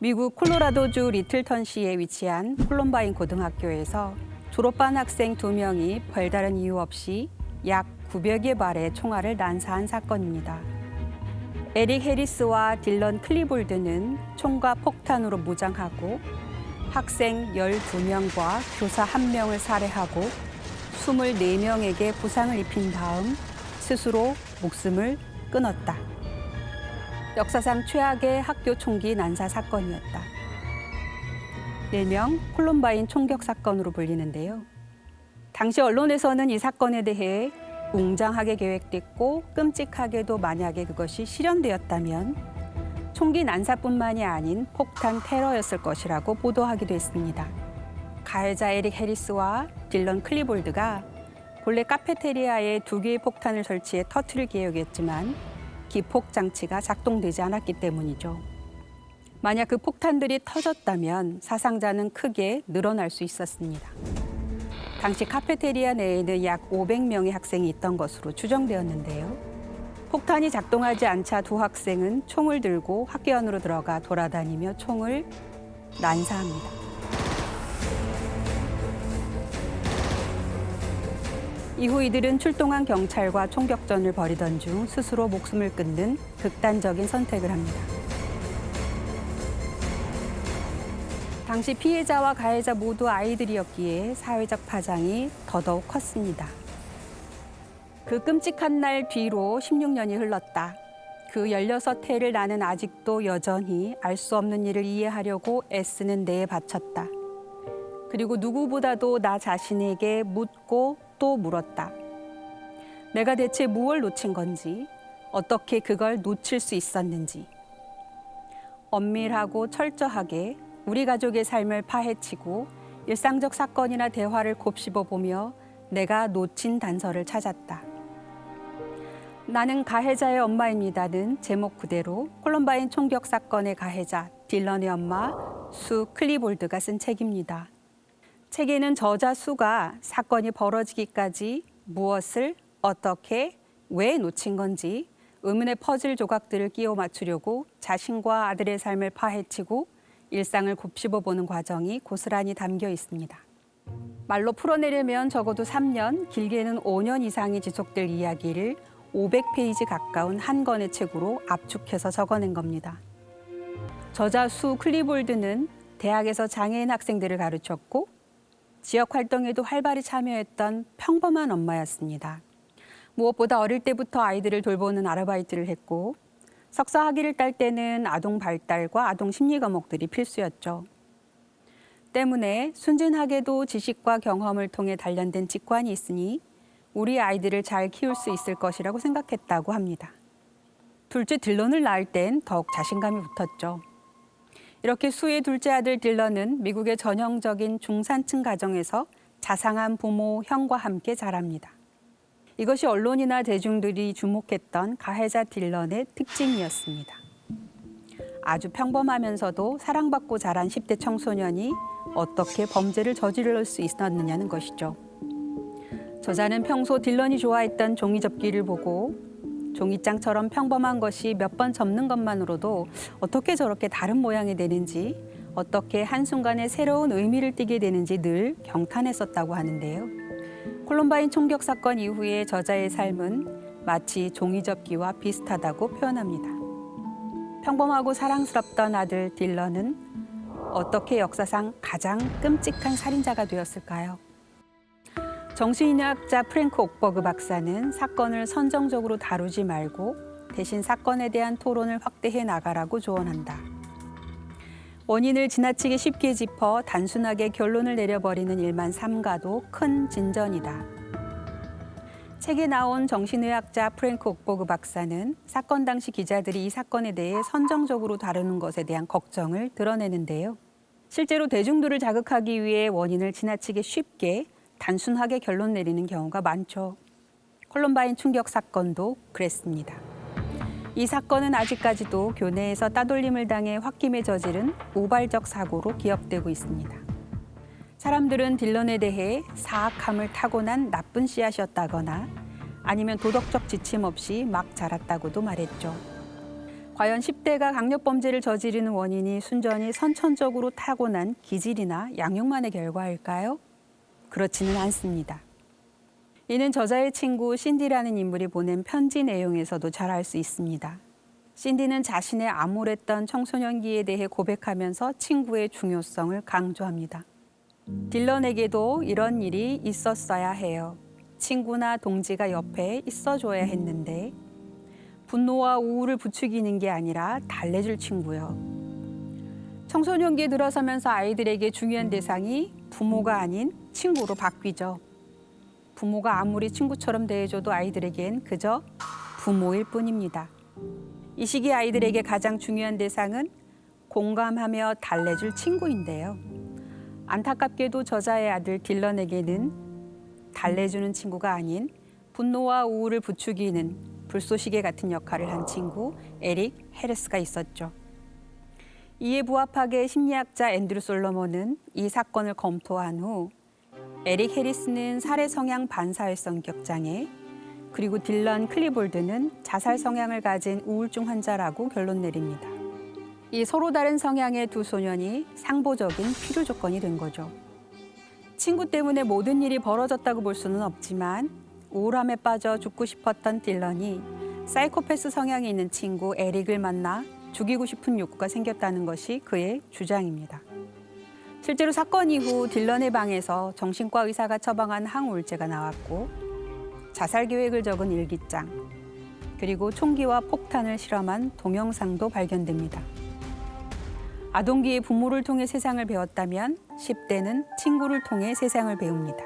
미국 콜로라도주 리틀턴시에 위치한 콜럼바인 고등학교에서 졸업반 학생 2명이 별다른 이유 없이 약 900여 발의 총알을 난사한 사건입니다. 에릭 해리스와 딜런 클리볼드는 총과 폭탄으로 무장하고 학생 12명과 교사 1명을 살해하고 24명에게 부상을 입힌 다음 스스로 목숨을 끊었다. 역사상 최악의 학교 총기 난사 사건이었다. 일명 콜럼바인 총격 사건으로 불리는데요. 당시 언론에서는 이 사건에 대해 웅장하게 계획됐고 끔찍하게도 만약에 그것이 실현되었다면 총기 난사뿐만이 아닌 폭탄 테러였을 것이라고 보도하기도 했습니다. 가해자 에릭 해리스와 딜런 클리볼드가 본래 카페테리아에 2개의 폭탄을 설치해 터뜨릴 계획이었지만 기폭 장치가 작동되지 않았기 때문이죠. 만약 그 폭탄들이 터졌다면 사상자는 크게 늘어날 수 있었습니다. 당시 카페테리아 내에는 약 500명의 학생이 있던 것으로 추정되었는데요. 폭탄이 작동하지 않자 두 학생은 총을 들고 학교 안으로 들어가 돌아다니며 총을 난사합니다. 이후 이들은 출동한 경찰과 총격전을 벌이던 중 스스로 목숨을 끊는 극단적인 선택을 합니다. 당시 피해자와 가해자 모두 아이들이었기에 사회적 파장이 더더욱 컸습니다. 그 끔찍한 날 뒤로 16년이 흘렀다. 그 16해를 나는 아직도 여전히 알 수 없는 일을 이해하려고 애쓰는 데에 바쳤다. 그리고 누구보다도 나 자신에게 묻고 또 물었다. 내가 대체 무엇을 놓친 건지, 어떻게 그걸 놓칠 수 있었는지. 엄밀하고 철저하게 우리 가족의 삶을 파헤치고 일상적 사건이나 대화를 곱씹어 보며 내가 놓친 단서를 찾았다. 나는 가해자의 엄마입니다는 제목 그대로 콜럼바인 총격 사건의 가해자 딜런의 엄마 수 클리볼드가 쓴 책입니다. 책에는 저자 수가 사건이 벌어지기까지 무엇을 어떻게 왜 놓친 건지 의문의 퍼즐 조각들을 끼워 맞추려고 자신과 아들의 삶을 파헤치고 일상을 곱씹어보는 과정이 고스란히 담겨 있습니다. 말로 풀어내려면 적어도 3년, 길게는 5년 이상이 지속될 이야기를 500페이지 가까운 한 권의 책으로 압축해서 적어낸 겁니다. 저자 수 클리볼드는 대학에서 장애인 학생들을 가르쳤고 지역 활동에도 활발히 참여했던 평범한 엄마였습니다. 무엇보다 어릴 때부터 아이들을 돌보는 아르바이트를 했고 석사 학위를 딸 때는 아동 발달과 아동 심리 과목들이 필수였죠. 때문에 순진하게도 지식과 경험을 통해 단련된 직관이 있으니 우리 아이들을 잘 키울 수 있을 것이라고 생각했다고 합니다. 둘째 딜런을 낳을 땐 더욱 자신감이 붙었죠. 이렇게 수의 둘째 아들 딜런은 미국의 전형적인 중산층 가정에서 자상한 부모, 형과 함께 자랍니다. 이것이 언론이나 대중들이 주목했던 가해자 딜런의 특징이었습니다. 아주 평범하면서도 사랑받고 자란 10대 청소년이 어떻게 범죄를 저지를 수 있었느냐는 것이죠. 저자는 평소 딜런이 좋아했던 종이접기를 보고 종이장처럼 평범한 것이 몇 번 접는 것만으로도 어떻게 저렇게 다른 모양이 되는지, 어떻게 한순간에 새로운 의미를 띠게 되는지 늘 경탄했었다고 하는데요. 콜럼바인 총격 사건 이후에 저자의 삶은 마치 종이접기와 비슷하다고 표현합니다. 평범하고 사랑스럽던 아들 딜런은 어떻게 역사상 가장 끔찍한 살인자가 되었을까요? 정신의학자 프랭크 옥버그 박사는 사건을 선정적으로 다루지 말고 대신 사건에 대한 토론을 확대해 나가라고 조언한다. 원인을 지나치게 쉽게 짚어 단순하게 결론을 내려버리는 일만 삼가도 큰 진전이다. 책에 나온 정신의학자 프랭크 옥버그 박사는 사건 당시 기자들이 이 사건에 대해 선정적으로 다루는 것에 대한 걱정을 드러내는데요. 실제로 대중들을 자극하기 위해 원인을 지나치게 쉽게 단순하게 결론 내리는 경우가 많죠. 콜럼바인 총격 사건도 그랬습니다. 이 사건은 아직까지도 교내에서 따돌림을 당해 홧김에 저지른 우발적 사고로 기억되고 있습니다. 사람들은 딜런에 대해 사악함을 타고난 나쁜 씨앗이었다거나 아니면 도덕적 지침 없이 막 자랐다고도 말했죠. 과연 10대가 강력범죄를 저지르는 원인이 순전히 선천적으로 타고난 기질이나 양육만의 결과일까요? 그렇지는 않습니다. 이는 저자의 친구 신디라는 인물이 보낸 편지 내용에서도 잘 알 수 있습니다. 신디는 자신의 암울했던 청소년기에 대해 고백하면서 친구의 중요성을 강조합니다. 딜런에게도 이런 일이 있었어야 해요. 친구나 동지가 옆에 있어줘야 했는데 분노와 우울을 부추기는 게 아니라 달래줄 친구요. 청소년기에 들어서면서 아이들에게 중요한 대상이 부모가 아닌 친구로 바뀌죠. 부모가 아무리 친구처럼 대해줘도 아이들에겐 그저 부모일 뿐입니다. 이 시기 아이들에게 가장 중요한 대상은 공감하며 달래줄 친구인데요. 안타깝게도 저자의 아들 딜런에게는 달래주는 친구가 아닌 분노와 우울을 부추기는 불쏘시개 같은 역할을 한 친구 에릭 해리스가 있었죠. 이에 부합하게 심리학자 앤드류 솔로몬은 이 사건을 검토한 후 에릭 해리스는 살해 성향 반사회 성격 장애, 그리고 딜런 클리볼드는 자살 성향을 가진 우울증 환자라고 결론 내립니다. 이 서로 다른 성향의 두 소년이 상보적인 필요 조건이 된 거죠. 친구 때문에 모든 일이 벌어졌다고 볼 수는 없지만 우울함에 빠져 죽고 싶었던 딜런이 사이코패스 성향이 있는 친구 에릭을 만나 죽이고 싶은 욕구가 생겼다는 것이 그의 주장입니다. 실제로 사건 이후 딜런의 방에서 정신과 의사가 처방한 항우울제가 나왔고 자살 계획을 적은 일기장, 그리고 총기와 폭탄을 실험한 동영상도 발견됩니다. 아동기에 부모를 통해 세상을 배웠다면 10대는 친구를 통해 세상을 배웁니다.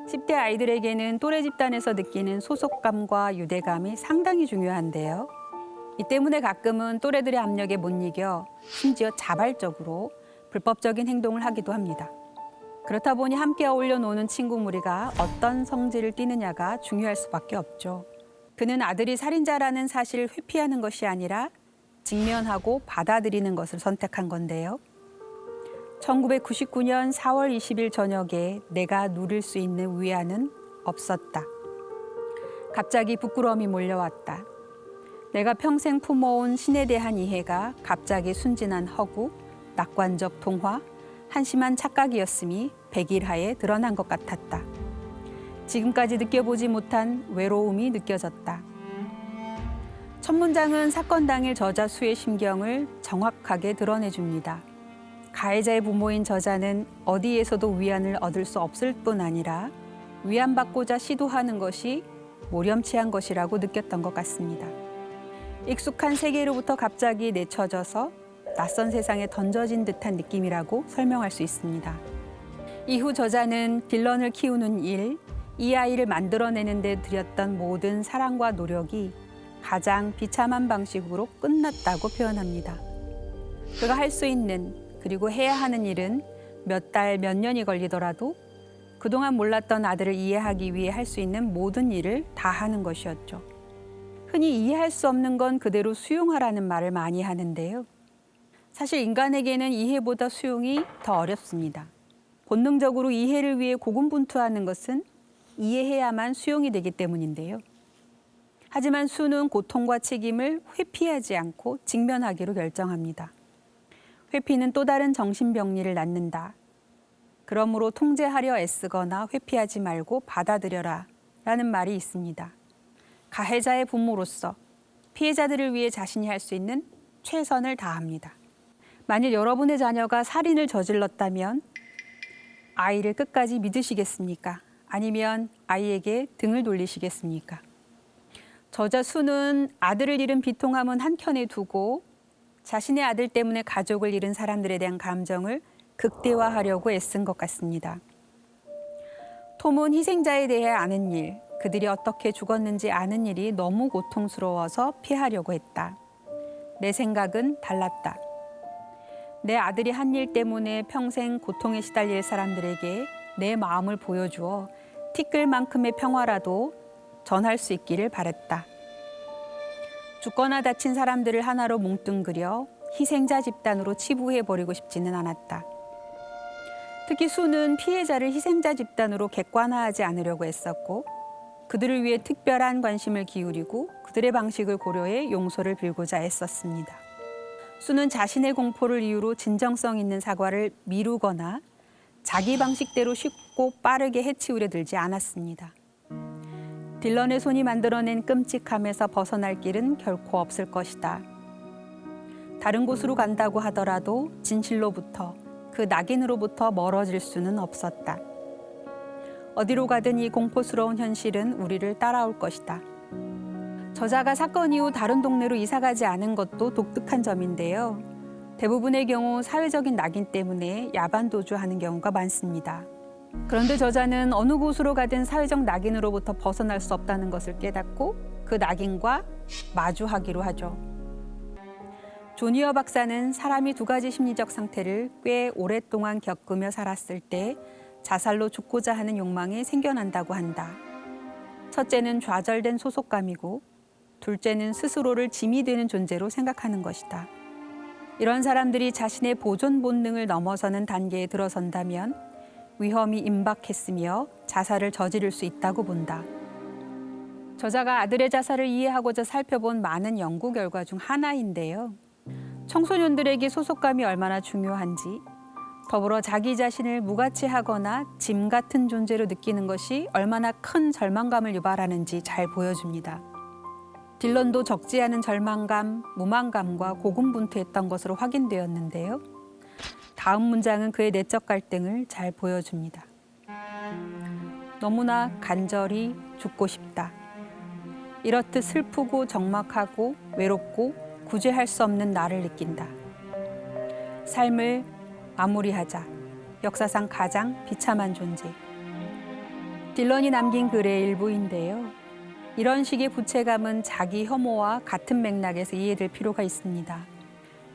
10대 아이들에게는 또래 집단에서 느끼는 소속감과 유대감이 상당히 중요한데요. 이 때문에 가끔은 또래들의 압력에 못 이겨 심지어 자발적으로 불법적인 행동을 하기도 합니다. 그렇다 보니 함께 어울려 노는 친구 무리가 어떤 성질을 띠느냐가 중요할 수밖에 없죠. 그는 아들이 살인자라는 사실을 회피하는 것이 아니라 직면하고 받아들이는 것을 선택한 건데요. 1999년 4월 20일 저녁에 내가 누릴 수 있는 위안은 없었다. 갑자기 부끄러움이 몰려왔다. 내가 평생 품어온 신에 대한 이해가 갑자기 순진한 허구, 낙관적 동화, 한심한 착각이었음이 백일하에 드러난 것 같았다. 지금까지 느껴보지 못한 외로움이 느껴졌다. 첫 문장은 사건 당일 저자 수의 심경을 정확하게 드러내줍니다. 가해자의 부모인 저자는 어디에서도 위안을 얻을 수 없을 뿐 아니라 위안받고자 시도하는 것이 모렴치한 것이라고 느꼈던 것 같습니다. 익숙한 세계로부터 갑자기 내쳐져서 낯선 세상에 던져진 듯한 느낌이라고 설명할 수 있습니다. 이후 저자는 딜런을 키우는 일, 이 아이를 만들어내는 데 들였던 모든 사랑과 노력이 가장 비참한 방식으로 끝났다고 표현합니다. 그가 할 수 있는 그리고 해야 하는 일은 몇 달, 몇 년이 걸리더라도 그동안 몰랐던 아들을 이해하기 위해 할 수 있는 모든 일을 다 하는 것이었죠. 흔히 이해할 수 없는 건 그대로 수용하라는 말을 많이 하는데요. 사실 인간에게는 이해보다 수용이 더 어렵습니다. 본능적으로 이해를 위해 고군분투하는 것은 이해해야만 수용이 되기 때문인데요. 하지만 수는 고통과 책임을 회피하지 않고 직면하기로 결정합니다. 회피는 또 다른 정신병리를 낳는다. 그러므로 통제하려 애쓰거나 회피하지 말고 받아들여라 라는 말이 있습니다. 가해자의 부모로서 피해자들을 위해 자신이 할 수 있는 최선을 다합니다. 만일 여러분의 자녀가 살인을 저질렀다면 아이를 끝까지 믿으시겠습니까? 아니면 아이에게 등을 돌리시겠습니까? 저자 수는 아들을 잃은 비통함은 한켠에 두고 자신의 아들 때문에 가족을 잃은 사람들에 대한 감정을 극대화하려고 애쓴 것 같습니다. 톰은 희생자에 대해 아는 일, 그들이 어떻게 죽었는지 아는 일이 너무 고통스러워서 피하려고 했다. 내 생각은 달랐다. 내 아들이 한 일 때문에 평생 고통에 시달릴 사람들에게 내 마음을 보여주어 티끌만큼의 평화라도 전할 수 있기를 바랬다. 죽거나 다친 사람들을 하나로 뭉뚱그려 희생자 집단으로 치부해버리고 싶지는 않았다. 특히 수는 피해자를 희생자 집단으로 객관화하지 않으려고 했었고 그들을 위해 특별한 관심을 기울이고 그들의 방식을 고려해 용서를 빌고자 애썼습니다. 수는 자신의 공포를 이유로 진정성 있는 사과를 미루거나 자기 방식대로 쉽고 빠르게 해치우려 들지 않았습니다. 딜런의 손이 만들어낸 끔찍함에서 벗어날 길은 결코 없을 것이다. 다른 곳으로 간다고 하더라도 진실로부터, 그 낙인으로부터 멀어질 수는 없었다. 어디로 가든 이 공포스러운 현실은 우리를 따라올 것이다. 저자가 사건 이후 다른 동네로 이사가지 않은 것도 독특한 점인데요. 대부분의 경우 사회적인 낙인 때문에 야반 도주하는 경우가 많습니다. 그런데 저자는 어느 곳으로 가든 사회적 낙인으로부터 벗어날 수 없다는 것을 깨닫고 그 낙인과 마주하기로 하죠. 조니어 박사는 사람이 두 가지 심리적 상태를 꽤 오랫동안 겪으며 살았을 때 자살로 죽고자 하는 욕망이 생겨난다고 한다. 첫째는 좌절된 소속감이고 둘째는 스스로를 짐이 되는 존재로 생각하는 것이다. 이런 사람들이 자신의 보존 본능을 넘어서는 단계에 들어선다면 위험이 임박했으며 자살을 저지를 수 있다고 본다. 저자가 아들의 자살을 이해하고자 살펴본 많은 연구 결과 중 하나인데요. 청소년들에게 소속감이 얼마나 중요한지, 더불어 자기 자신을 무가치하거나 짐 같은 존재로 느끼는 것이 얼마나 큰 절망감을 유발하는지 잘 보여줍니다. 딜런도 적지 않은 절망감, 무망감과 고군분투했던 것으로 확인되었는데요. 다음 문장은 그의 내적 갈등을 잘 보여줍니다. 너무나 간절히 죽고 싶다. 이렇듯 슬프고 적막하고 외롭고 구제할 수 없는 나를 느낀다. 삶을 마무리하자. 역사상 가장 비참한 존재. 딜런이 남긴 글의 일부인데요. 이런 식의 부채감은 자기 혐오와 같은 맥락에서 이해될 필요가 있습니다.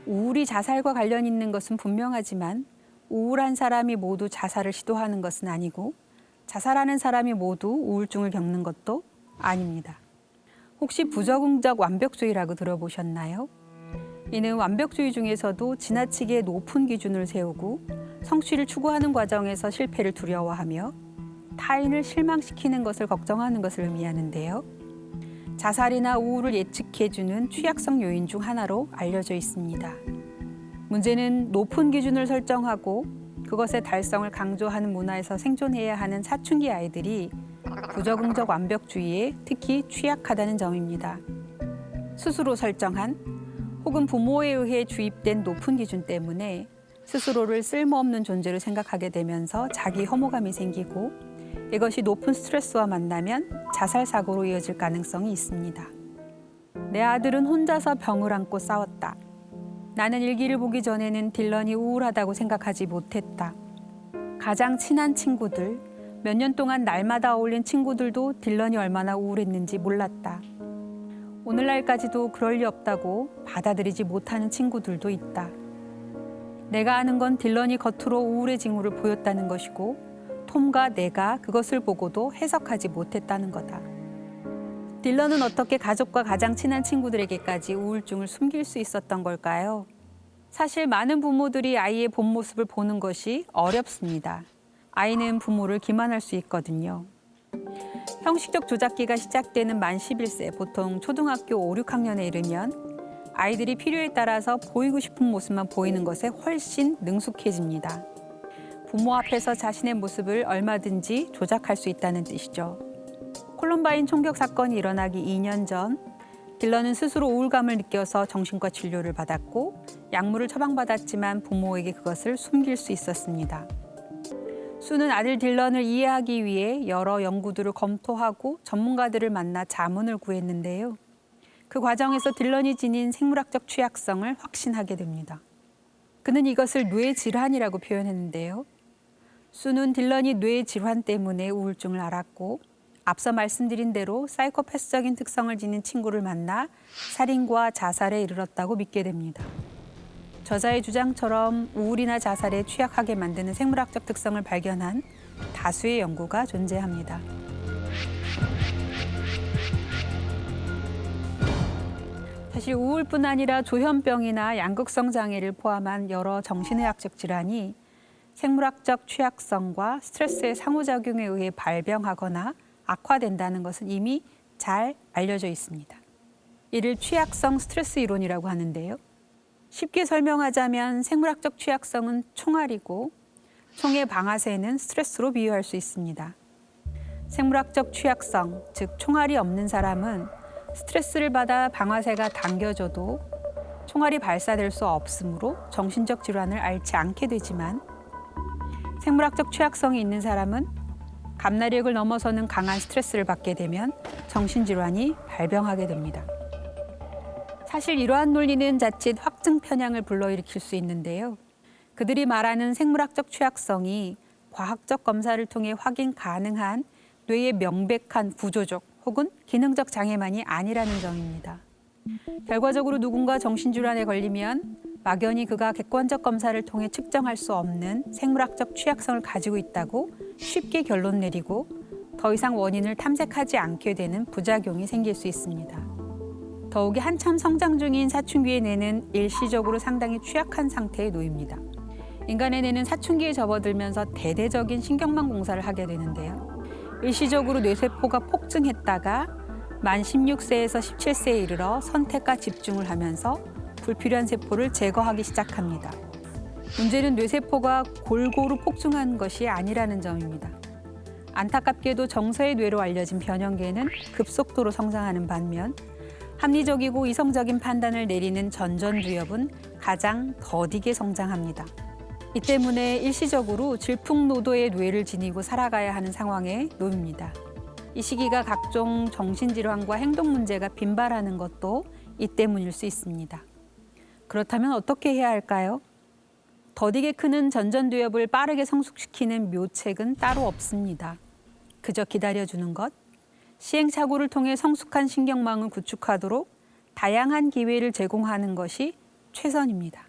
우울이 자살과 관련 있는 것은 분명하지만 우울한 사람이 모두 자살을 시도하는 것은 아니고 자살하는 사람이 모두 우울증을 겪는 것도 아닙니다. 혹시 부적응적 완벽주의라고 들어보셨나요? 이는 완벽주의 중에서도 지나치게 높은 기준을 세우고 성취를 추구하는 과정에서 실패를 두려워하며 타인을 실망시키는 것을 걱정하는 것을 의미하는데요. 자살이나 우울을 예측해주는 취약성 요인 중 하나로 알려져 있습니다. 문제는 높은 기준을 설정하고 그것의 달성을 강조하는 문화에서 생존해야 하는 사춘기 아이들이 부적응적 완벽주의에 특히 취약하다는 점입니다. 스스로 설정한 혹은 부모에 의해 주입된 높은 기준 때문에 스스로를 쓸모없는 존재로 생각하게 되면서 자기 혐오감이 생기고 이것이 높은 스트레스와 만나면 자살 사고로 이어질 가능성이 있습니다. 내 아들은 혼자서 병을 안고 싸웠다. 나는 일기를 보기 전에는 딜런이 우울하다고 생각하지 못했다. 가장 친한 친구들, 몇 년 동안 날마다 어울린 친구들도 딜런이 얼마나 우울했는지 몰랐다. 오늘날까지도 그럴 리 없다고 받아들이지 못하는 친구들도 있다. 내가 아는 건 딜런이 겉으로 우울의 징후를 보였다는 것이고 톰과 내가 그것을 보고도 해석하지 못했다는 거다. 딜런은 어떻게 가족과 가장 친한 친구들에게까지 우울증을 숨길 수 있었던 걸까요? 사실 많은 부모들이 아이의 본 모습을 보는 것이 어렵습니다. 아이는 부모를 기만할 수 있거든요. 형식적 조작기가 시작되는 만 11세, 보통 초등학교 5, 6학년에 이르면 아이들이 필요에 따라서 보이고 싶은 모습만 보이는 것에 훨씬 능숙해집니다. 부모 앞에서 자신의 모습을 얼마든지 조작할 수 있다는 뜻이죠. 콜럼바인 총격 사건이 일어나기 2년 전 딜런은 스스로 우울감을 느껴서 정신과 진료를 받았고 약물을 처방받았지만 부모에게 그것을 숨길 수 있었습니다. 수는 아들 딜런을 이해하기 위해 여러 연구들을 검토하고 전문가들을 만나 자문을 구했는데요. 그 과정에서 딜런이 지닌 생물학적 취약성을 확신하게 됩니다. 그는 이것을 뇌질환이라고 표현했는데요. 수는 딜런이 뇌질환 때문에 우울증을 앓았고 앞서 말씀드린 대로 사이코패스적인 특성을 지닌 친구를 만나 살인과 자살에 이르렀다고 믿게 됩니다. 저자의 주장처럼 우울이나 자살에 취약하게 만드는 생물학적 특성을 발견한 다수의 연구가 존재합니다. 사실 우울뿐 아니라 조현병이나 양극성 장애를 포함한 여러 정신의학적 질환이 생물학적 취약성과 스트레스의 상호작용에 의해 발병하거나 악화된다는 것은 이미 잘 알려져 있습니다. 이를 취약성 스트레스 이론이라고 하는데요. 쉽게 설명하자면 생물학적 취약성은 총알이고 총의 방아쇠는 스트레스로 비유할 수 있습니다. 생물학적 취약성, 즉 총알이 없는 사람은 스트레스를 받아 방아쇠가 당겨져도 총알이 발사될 수 없으므로 정신적 질환을 앓지 않게 되지만 생물학적 취약성이 있는 사람은 감나력을 넘어서는 강한 스트레스를 받게 되면 정신질환이 발병하게 됩니다. 사실 이러한 논리는 자칫 확증 편향을 불러일으킬 수 있는데요. 그들이 말하는 생물학적 취약성이 과학적 검사를 통해 확인 가능한 뇌의 명백한 구조적 혹은 기능적 장애만이 아니라는 점입니다. 결과적으로 누군가 정신질환에 걸리면 막연히 그가 객관적 검사를 통해 측정할 수 없는 생물학적 취약성을 가지고 있다고 쉽게 결론 내리고 더 이상 원인을 탐색하지 않게 되는 부작용이 생길 수 있습니다. 더욱이 한참 성장 중인 사춘기의 뇌는 일시적으로 상당히 취약한 상태에 놓입니다. 인간의 뇌는 사춘기에 접어들면서 대대적인 신경망 공사를 하게 되는데요. 일시적으로 뇌세포가 폭증했다가 만 16세에서 17세에 이르러 선택과 집중을 하면서 불필요한 세포를 제거하기 시작합니다. 문제는 뇌세포가 골고루 폭증한 것이 아니라는 점입니다. 안타깝게도 정서의 뇌로 알려진 변형계는 급속도로 성장하는 반면 합리적이고 이성적인 판단을 내리는 전전두엽은 가장 더디게 성장합니다. 이 때문에 일시적으로 질풍노도의 뇌를 지니고 살아가야 하는 상황에 놓입니다. 이 시기가 각종 정신질환과 행동 문제가 빈발하는 것도 이 때문일 수 있습니다. 그렇다면 어떻게 해야 할까요? 더디게 크는 전전두엽을 빠르게 성숙시키는 묘책은 따로 없습니다. 그저 기다려주는 것, 시행착오를 통해 성숙한 신경망을 구축하도록 다양한 기회를 제공하는 것이 최선입니다.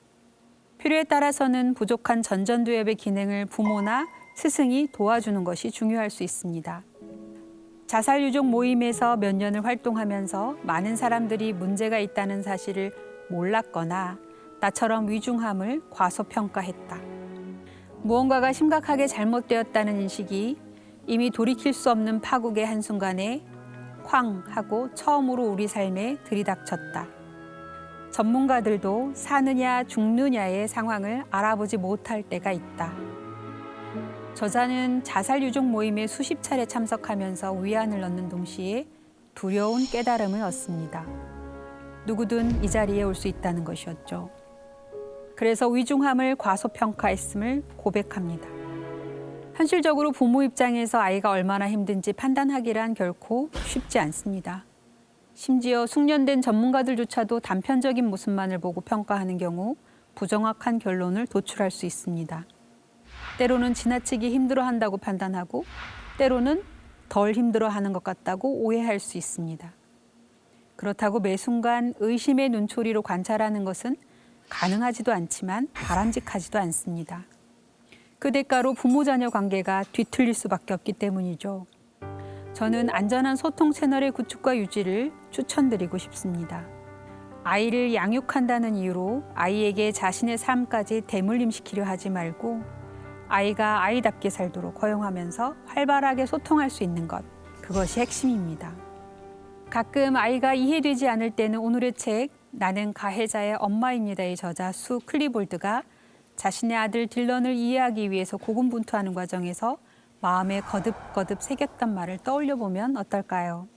필요에 따라서는 부족한 전전두엽의 기능을 부모나 스승이 도와주는 것이 중요할 수 있습니다. 자살유족 모임에서 몇 년을 활동하면서 많은 사람들이 문제가 있다는 사실을 몰랐거나 나처럼 위중함을 과소평가했다. 무언가가 심각하게 잘못되었다는 인식이 이미 돌이킬 수 없는 파국의 한순간에 쾅 하고 처음으로 우리 삶에 들이닥쳤다. 전문가들도 사느냐 죽느냐의 상황을 알아보지 못할 때가 있다. 저자는 자살유족 모임에 수십 차례 참석하면서 위안을 얻는 동시에 두려운 깨달음을 얻습니다. 누구든 이 자리에 올 수 있다는 것이었죠. 그래서 위중함을 과소평가했음을 고백합니다. 현실적으로 부모 입장에서 아이가 얼마나 힘든지 판단하기란 결코 쉽지 않습니다. 심지어 숙련된 전문가들조차도 단편적인 모습만을 보고 평가하는 경우 부정확한 결론을 도출할 수 있습니다. 때로는 지나치게 힘들어한다고 판단하고 때로는 덜 힘들어하는 것 같다고 오해할 수 있습니다. 그렇다고 매 순간 의심의 눈초리로 관찰하는 것은 가능하지도 않지만 바람직하지도 않습니다. 그 대가로 부모-자녀 관계가 뒤틀릴 수밖에 없기 때문이죠. 저는 안전한 소통 채널의 구축과 유지를 추천드리고 싶습니다. 아이를 양육한다는 이유로 아이에게 자신의 삶까지 대물림시키려 하지 말고 아이가 아이답게 살도록 허용하면서 활발하게 소통할 수 있는 것, 그것이 핵심입니다. 가끔 아이가 이해되지 않을 때는 오늘의 책 나는 가해자의 엄마입니다의 저자 수 클리볼드가 자신의 아들 딜런을 이해하기 위해서 고군분투하는 과정에서 마음에 거듭거듭 새겼던 말을 떠올려 보면 어떨까요?